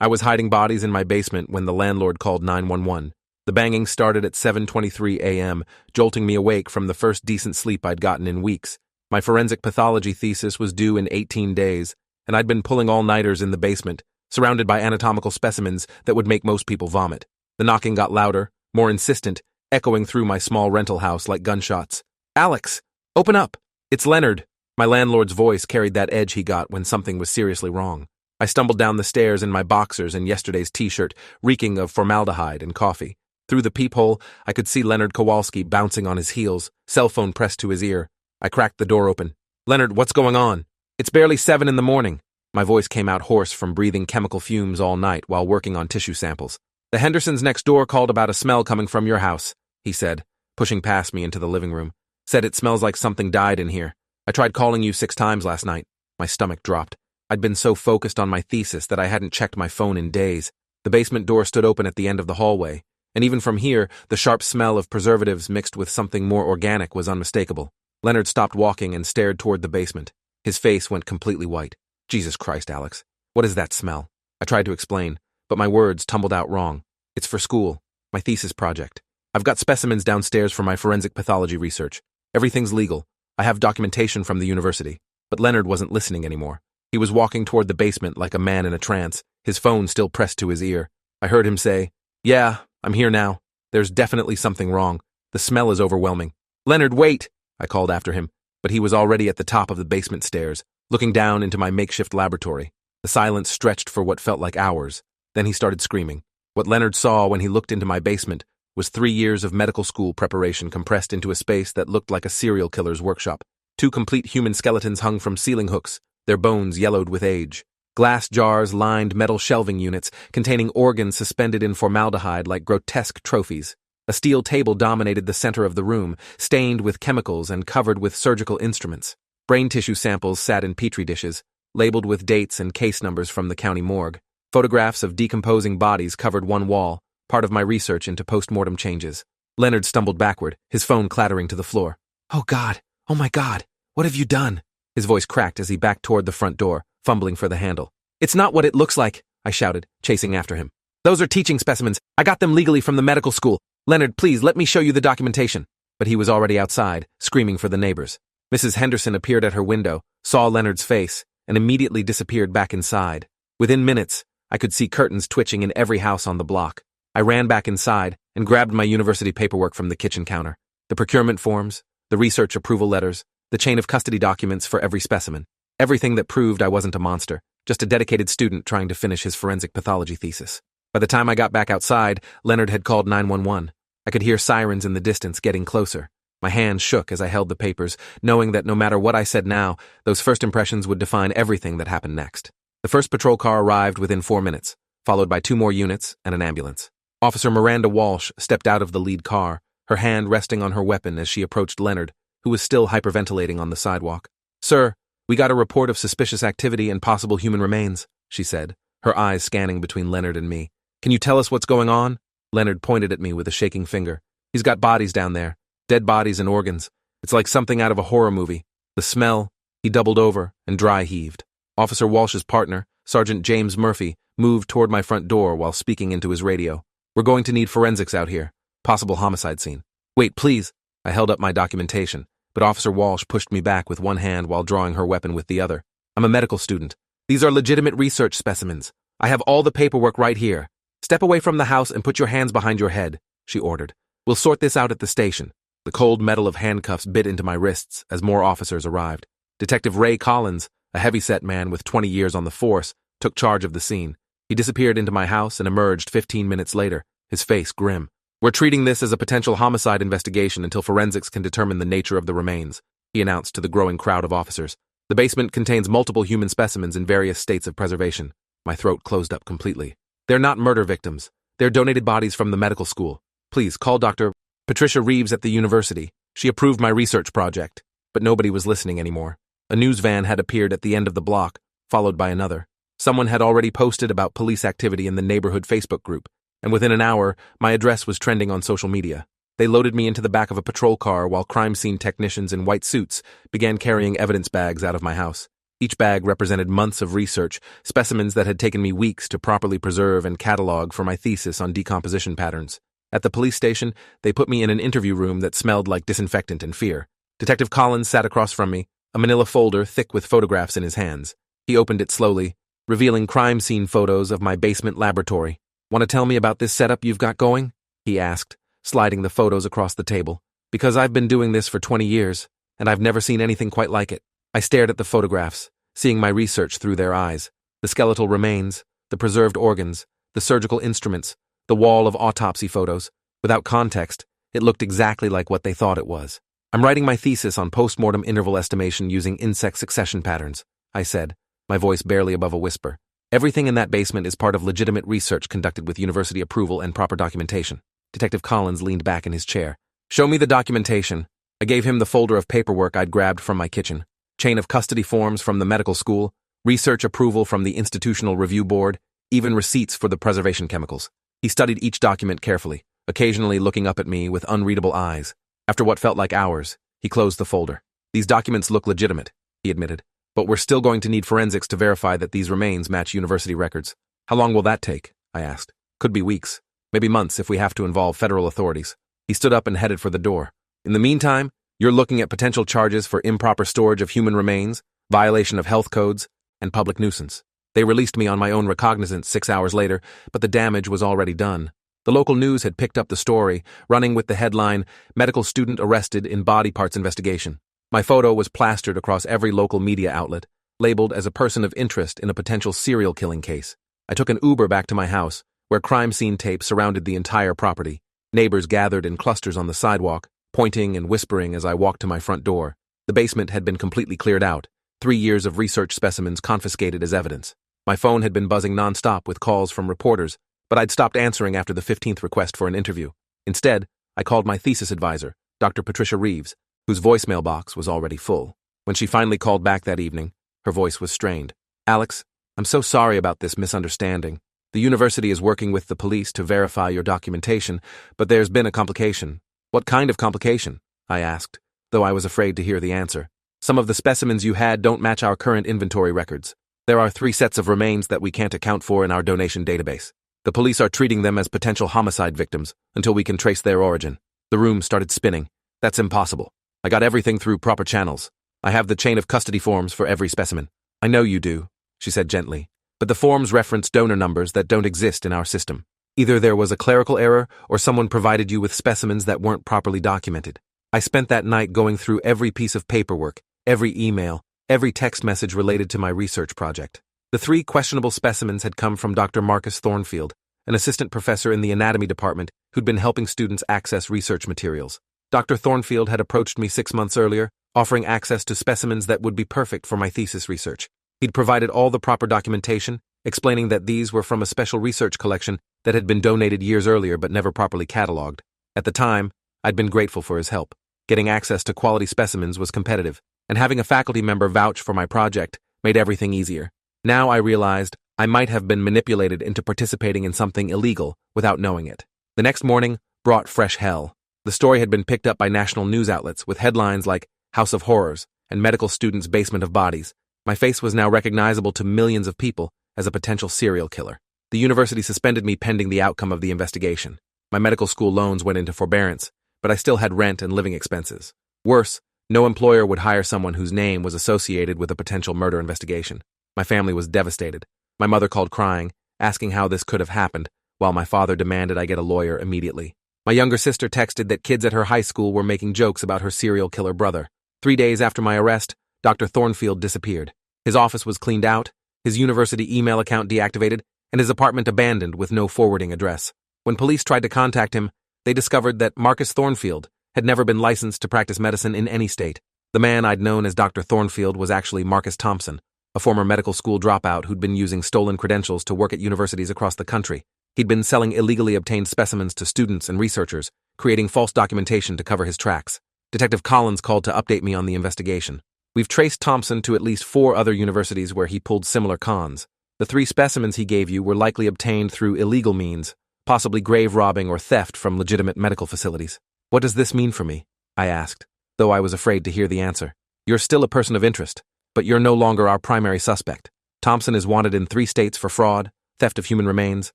I was hiding bodies in my basement when the landlord called 911. The banging started at 7:23 a.m., jolting me awake from the first decent sleep I'd gotten in weeks. My forensic pathology thesis was due in 18 days, and I'd been pulling all-nighters in the basement, surrounded by anatomical specimens that would make most people vomit. The knocking got louder, more insistent, echoing through my small rental house like gunshots. "Alex, open up! It's Leonard!" My landlord's voice carried that edge he got when something was seriously wrong. I stumbled down the stairs in my boxers and yesterday's t-shirt, reeking of formaldehyde and coffee. Through the peephole, I could see Leonard Kowalski bouncing on his heels, cell phone pressed to his ear. I cracked the door open. "Leonard, what's going on?" "It's barely 7 in the morning." My voice came out hoarse from breathing chemical fumes all night while working on tissue samples. "The Hendersons next door called about a smell coming from your house," he said, pushing past me into the living room. "Said it smells like something died in here. I tried calling you 6 times last night." My stomach dropped. I'd been so focused on my thesis that I hadn't checked my phone in days. The basement door stood open at the end of the hallway, and even from here, the sharp smell of preservatives mixed with something more organic was unmistakable. Leonard stopped walking and stared toward the basement. His face went completely white. "Jesus Christ, Alex. What is that smell?" I tried to explain, but my words tumbled out wrong. "It's for school. My thesis project. I've got specimens downstairs for my forensic pathology research. Everything's legal. I have documentation from the university." But Leonard wasn't listening anymore. He was walking toward the basement like a man in a trance, his phone still pressed to his ear. I heard him say, "Yeah, I'm here now. There's definitely something wrong. The smell is overwhelming." "Leonard, wait!" I called after him, but he was already at the top of the basement stairs, looking down into my makeshift laboratory. The silence stretched for what felt like hours. Then he started screaming. What Leonard saw when he looked into my basement was 3 years of medical school preparation compressed into a space that looked like a serial killer's workshop. 2 complete human skeletons hung from ceiling hooks, their bones yellowed with age. Glass jars lined metal shelving units containing organs suspended in formaldehyde like grotesque trophies. A steel table dominated the center of the room, stained with chemicals and covered with surgical instruments. Brain tissue samples sat in petri dishes, labeled with dates and case numbers from the county morgue. Photographs of decomposing bodies covered one wall, part of my research into post-mortem changes. Leonard stumbled backward, his phone clattering to the floor. "Oh God! Oh my God! What have you done?" His voice cracked as he backed toward the front door, fumbling for the handle. "It's not what it looks like," I shouted, chasing after him. "Those are teaching specimens. I got them legally from the medical school. Leonard, please, let me show you the documentation." But he was already outside, screaming for the neighbors. Mrs. Henderson appeared at her window, saw Leonard's face, and immediately disappeared back inside. Within minutes, I could see curtains twitching in every house on the block. I ran back inside and grabbed my university paperwork from the kitchen counter. The procurement forms, the research approval letters, the chain of custody documents for every specimen. Everything that proved I wasn't a monster, just a dedicated student trying to finish his forensic pathology thesis. By the time I got back outside, Leonard had called 911. I could hear sirens in the distance getting closer. My hands shook as I held the papers, knowing that no matter what I said now, those first impressions would define everything that happened next. The first patrol car arrived within 4 minutes, followed by 2 more units and an ambulance. Officer Miranda Walsh stepped out of the lead car, her hand resting on her weapon as she approached Leonard, who was still hyperventilating on the sidewalk. "Sir, we got a report of suspicious activity and possible human remains," she said, her eyes scanning between Leonard and me. "Can you tell us what's going on?" Leonard pointed at me with a shaking finger. "He's got bodies down there, dead bodies and organs. It's like something out of a horror movie. The smell." He doubled over and dry heaved. Officer Walsh's partner, Sergeant James Murphy, moved toward my front door while speaking into his radio. "We're going to need forensics out here. Possible homicide scene." "Wait, please." I held up my documentation, but Officer Walsh pushed me back with one hand while drawing her weapon with the other. "I'm a medical student. These are legitimate research specimens. I have all the paperwork right here. Step away from the house and put your hands behind your head," she ordered. "We'll sort this out at the station." The cold metal of handcuffs bit into my wrists as more officers arrived. Detective Ray Collins, a heavy-set man with 20 years on the force, took charge of the scene. He disappeared into my house and emerged 15 minutes later, his face grim. "We're treating this as a potential homicide investigation until forensics can determine the nature of the remains," he announced to the growing crowd of officers. "The basement contains multiple human specimens in various states of preservation." My throat closed up completely. "They're not murder victims. They're donated bodies from the medical school. Please call Dr. Patricia Reeves at the university. She approved my research project." But nobody was listening anymore. A news van had appeared at the end of the block, followed by another. Someone had already posted about police activity in the neighborhood Facebook group, and within an hour, my address was trending on social media. They loaded me into the back of a patrol car while crime scene technicians in white suits began carrying evidence bags out of my house. Each bag represented months of research, specimens that had taken me weeks to properly preserve and catalog for my thesis on decomposition patterns. At the police station, they put me in an interview room that smelled like disinfectant and fear. Detective Collins sat across from me, a manila folder thick with photographs in his hands. He opened it slowly, revealing crime scene photos of my basement laboratory. "Want to tell me about this setup you've got going?" he asked, sliding the photos across the table. "Because I've been doing this for 20 years, and I've never seen anything quite like it." I stared at the photographs, seeing my research through their eyes. The skeletal remains, the preserved organs, the surgical instruments, the wall of autopsy photos. Without context, it looked exactly like what they thought it was. "I'm writing my thesis on postmortem interval estimation using insect succession patterns," I said, my voice barely above a whisper. "Everything in that basement is part of legitimate research conducted with university approval and proper documentation." Detective Collins leaned back in his chair. "Show me the documentation." I gave him the folder of paperwork I'd grabbed from my kitchen. Chain of custody forms from the medical school, research approval from the Institutional Review Board, even receipts for the preservation chemicals. He studied each document carefully, occasionally looking up at me with unreadable eyes. After what felt like hours, he closed the folder. "These documents look legitimate," he admitted, "but we're still going to need forensics to verify that these remains match university records." "How long will that take?" I asked. "Could be weeks, maybe months if we have to involve federal authorities." He stood up and headed for the door. "In the meantime, you're looking at potential charges for improper storage of human remains, violation of health codes, and public nuisance." They released me on my own recognizance 6 hours later, but the damage was already done. The local news had picked up the story, running with the headline, "Medical Student Arrested in Body Parts Investigation." My photo was plastered across every local media outlet, labeled as a person of interest in a potential serial killing case. I took an Uber back to my house, where crime scene tape surrounded the entire property. Neighbors gathered in clusters on the sidewalk, pointing and whispering as I walked to my front door. The basement had been completely cleared out, 3 years of research specimens confiscated as evidence. My phone had been buzzing nonstop with calls from reporters, but I'd stopped answering after the 15th request for an interview. Instead, I called my thesis advisor, Dr. Patricia Reeves, whose voicemail box was already full. When she finally called back that evening, her voice was strained. "Alex, I'm so sorry about this misunderstanding. The university is working with the police to verify your documentation, but there's been a complication." "What kind of complication?" I asked, though I was afraid to hear the answer. "Some of the specimens you had don't match our current inventory records. There are 3 sets of remains that we can't account for in our donation database. The police are treating them as potential homicide victims until we can trace their origin." The room started spinning. "That's impossible. I got everything through proper channels. I have the chain of custody forms for every specimen." "I know you do," she said gently, "but the forms reference donor numbers that don't exist in our system. Either there was a clerical error or someone provided you with specimens that weren't properly documented." I spent that night going through every piece of paperwork, every email, every text message related to my research project. The 3 questionable specimens had come from Dr. Marcus Thornfield, an assistant professor in the anatomy department who'd been helping students access research materials. Dr. Thornfield had approached me 6 months earlier, offering access to specimens that would be perfect for my thesis research. He'd provided all the proper documentation, explaining that these were from a special research collection that had been donated years earlier but never properly cataloged. At the time, I'd been grateful for his help. Getting access to quality specimens was competitive, and having a faculty member vouch for my project made everything easier. Now I realized I might have been manipulated into participating in something illegal without knowing it. The next morning brought fresh hell. The story had been picked up by national news outlets with headlines like "House of Horrors" and "Medical Student's Basement of Bodies." My face was now recognizable to millions of people as a potential serial killer. The university suspended me pending the outcome of the investigation. My medical school loans went into forbearance, but I still had rent and living expenses. Worse, no employer would hire someone whose name was associated with a potential murder investigation. My family was devastated. My mother called crying, asking how this could have happened, while my father demanded I get a lawyer immediately. My younger sister texted that kids at her high school were making jokes about her serial killer brother. 3 days after my arrest, Dr. Thornfield disappeared. His office was cleaned out, his university email account deactivated, and his apartment abandoned with no forwarding address. When police tried to contact him, they discovered that Marcus Thornfield had never been licensed to practice medicine in any state. The man I'd known as Dr. Thornfield was actually Marcus Thompson, a former medical school dropout who'd been using stolen credentials to work at universities across the country. He'd been selling illegally obtained specimens to students and researchers, creating false documentation to cover his tracks. Detective Collins called to update me on the investigation. "We've traced Thompson to at least 4 other universities where he pulled similar cons. The 3 specimens he gave you were likely obtained through illegal means, possibly grave robbing or theft from legitimate medical facilities." "What does this mean for me?" I asked, though I was afraid to hear the answer. "You're still a person of interest. But you're no longer our primary suspect. Thompson is wanted in 3 states for fraud, theft of human remains,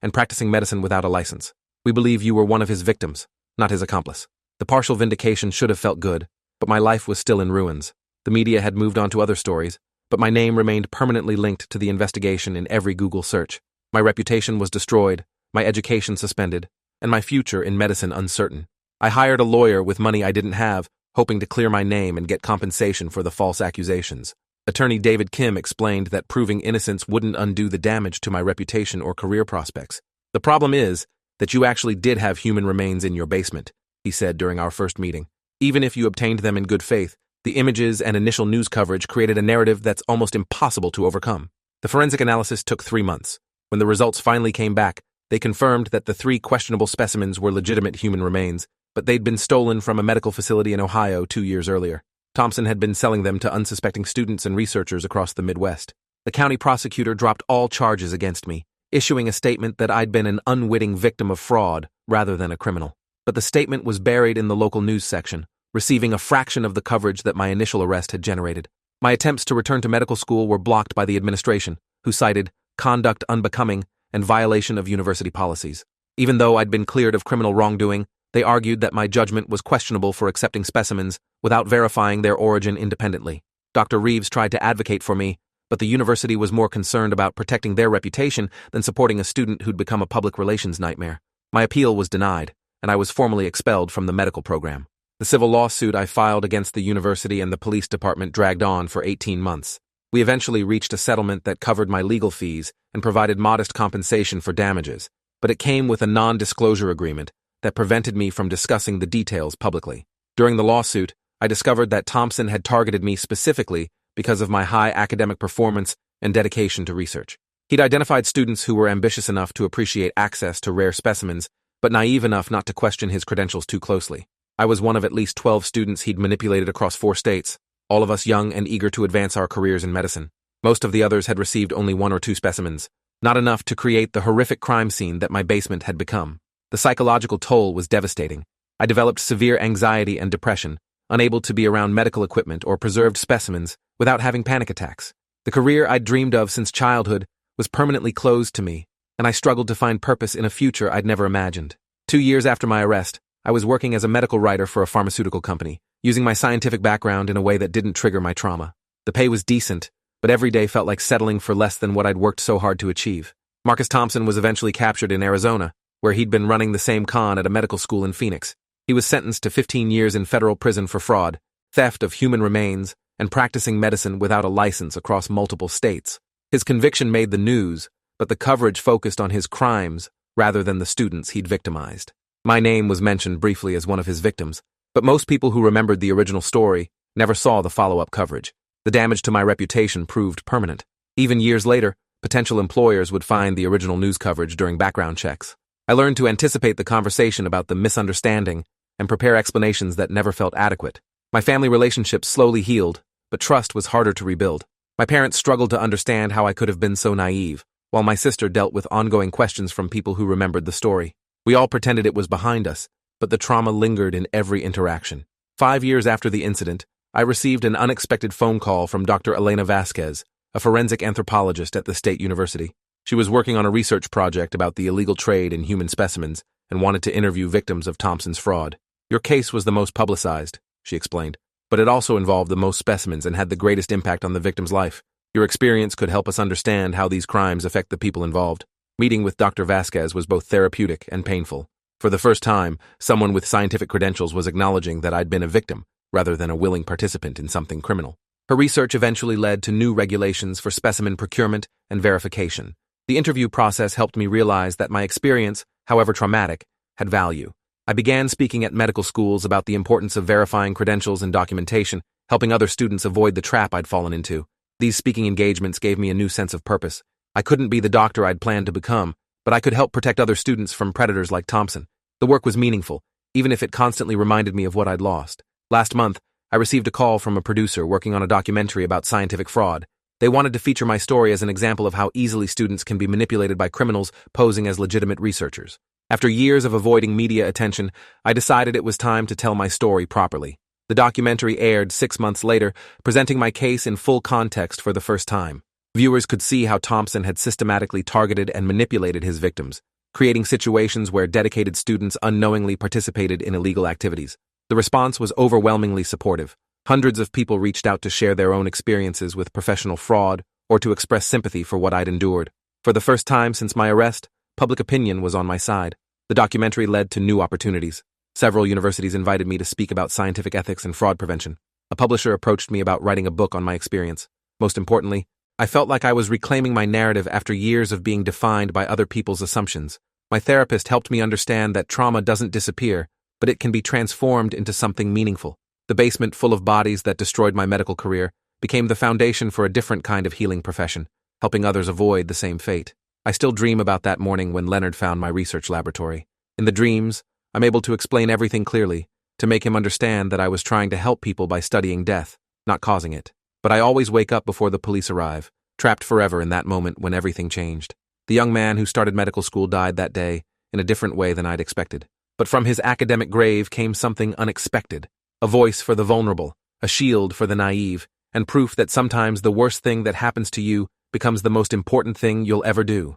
and practicing medicine without a license. We believe you were one of his victims, not his accomplice. The partial vindication should have felt good, but my life was still in ruins. The media had moved on to other stories, but my name remained permanently linked to the investigation in every Google search. My reputation was destroyed, my education suspended, and my future in medicine uncertain. I hired a lawyer with money I didn't have, hoping to clear my name and get compensation for the false accusations. Attorney David Kim explained that proving innocence wouldn't undo the damage to my reputation or career prospects. The problem is that you actually did have human remains in your basement, he said during our first meeting. Even if you obtained them in good faith, the images and initial news coverage created a narrative that's almost impossible to overcome. The forensic analysis took 3 months. When the results finally came back, they confirmed that the 3 questionable specimens were legitimate human remains, but they'd been stolen from a medical facility in Ohio 2 years earlier. Thompson had been selling them to unsuspecting students and researchers across the Midwest. The county prosecutor dropped all charges against me, issuing a statement that I'd been an unwitting victim of fraud rather than a criminal. But the statement was buried in the local news section, receiving a fraction of the coverage that my initial arrest had generated. My attempts to return to medical school were blocked by the administration, who cited conduct unbecoming and violation of university policies. Even though I'd been cleared of criminal wrongdoing, they argued that my judgment was questionable for accepting specimens without verifying their origin independently. Dr. Reeves tried to advocate for me, but the university was more concerned about protecting their reputation than supporting a student who'd become a public relations nightmare. My appeal was denied, and I was formally expelled from the medical program. The civil lawsuit I filed against the university and the police department dragged on for 18 months. We eventually reached a settlement that covered my legal fees and provided modest compensation for damages, but it came with a non-disclosure agreement that prevented me from discussing the details publicly. During the lawsuit, I discovered that Thompson had targeted me specifically because of my high academic performance and dedication to research. He'd identified students who were ambitious enough to appreciate access to rare specimens, but naive enough not to question his credentials too closely. I was one of at least 12 students he'd manipulated across 4 states, all of us young and eager to advance our careers in medicine. Most of the others had received only 1 or 2 specimens, not enough to create the horrific crime scene that my basement had become. The psychological toll was devastating. I developed severe anxiety and depression, unable to be around medical equipment or preserved specimens without having panic attacks. The career I'd dreamed of since childhood was permanently closed to me, and I struggled to find purpose in a future I'd never imagined. 2 years after my arrest, I was working as a medical writer for a pharmaceutical company, using my scientific background in a way that didn't trigger my trauma. The pay was decent, but every day felt like settling for less than what I'd worked so hard to achieve. Marcus Thompson was eventually captured in Arizona, where he'd been running the same con at a medical school in Phoenix. He was sentenced to 15 years in federal prison for fraud, theft of human remains, and practicing medicine without a license across multiple states. His conviction made the news, but the coverage focused on his crimes rather than the students he'd victimized. My name was mentioned briefly as one of his victims, but most people who remembered the original story never saw the follow-up coverage. The damage to my reputation proved permanent. Even years later, potential employers would find the original news coverage during background checks. I learned to anticipate the conversation about the misunderstanding and prepare explanations that never felt adequate. My family relationships slowly healed, but trust was harder to rebuild. My parents struggled to understand how I could have been so naive, while my sister dealt with ongoing questions from people who remembered the story. We all pretended it was behind us, but the trauma lingered in every interaction. 5 years after the incident, I received an unexpected phone call from Dr. Elena Vasquez, a forensic anthropologist at the State University. She was working on a research project about the illegal trade in human specimens and wanted to interview victims of Thompson's fraud. Your case was the most publicized, she explained, but it also involved the most specimens and had the greatest impact on the victim's life. Your experience could help us understand how these crimes affect the people involved. Meeting with Dr. Vasquez was both therapeutic and painful. For the first time, someone with scientific credentials was acknowledging that I'd been a victim rather than a willing participant in something criminal. Her research eventually led to new regulations for specimen procurement and verification. The interview process helped me realize that my experience, however traumatic, had value. I began speaking at medical schools about the importance of verifying credentials and documentation, helping other students avoid the trap I'd fallen into. These speaking engagements gave me a new sense of purpose. I couldn't be the doctor I'd planned to become, but I could help protect other students from predators like Thompson. The work was meaningful, even if it constantly reminded me of what I'd lost. Last month, I received a call from a producer working on a documentary about scientific fraud. They wanted to feature my story as an example of how easily students can be manipulated by criminals posing as legitimate researchers. After years of avoiding media attention, I decided it was time to tell my story properly. The documentary aired 6 months later, presenting my case in full context for the first time. Viewers could see how Thompson had systematically targeted and manipulated his victims, creating situations where dedicated students unknowingly participated in illegal activities. The response was overwhelmingly supportive. Hundreds of people reached out to share their own experiences with professional fraud or to express sympathy for what I'd endured. For the first time since my arrest, public opinion was on my side. The documentary led to new opportunities. Several universities invited me to speak about scientific ethics and fraud prevention. A publisher approached me about writing a book on my experience. Most importantly, I felt like I was reclaiming my narrative after years of being defined by other people's assumptions. My therapist helped me understand that trauma doesn't disappear, but it can be transformed into something meaningful. The basement full of bodies that destroyed my medical career became the foundation for a different kind of healing profession, helping others avoid the same fate. I still dream about that morning when Leonard found my research laboratory. In the dreams, I'm able to explain everything clearly, to make him understand that I was trying to help people by studying death, not causing it. But I always wake up before the police arrive, trapped forever in that moment when everything changed. The young man who started medical school died that day, in a different way than I'd expected. But from his academic grave came something unexpected, a voice for the vulnerable, a shield for the naive, and proof that sometimes the worst thing that happens to you becomes the most important thing you'll ever do.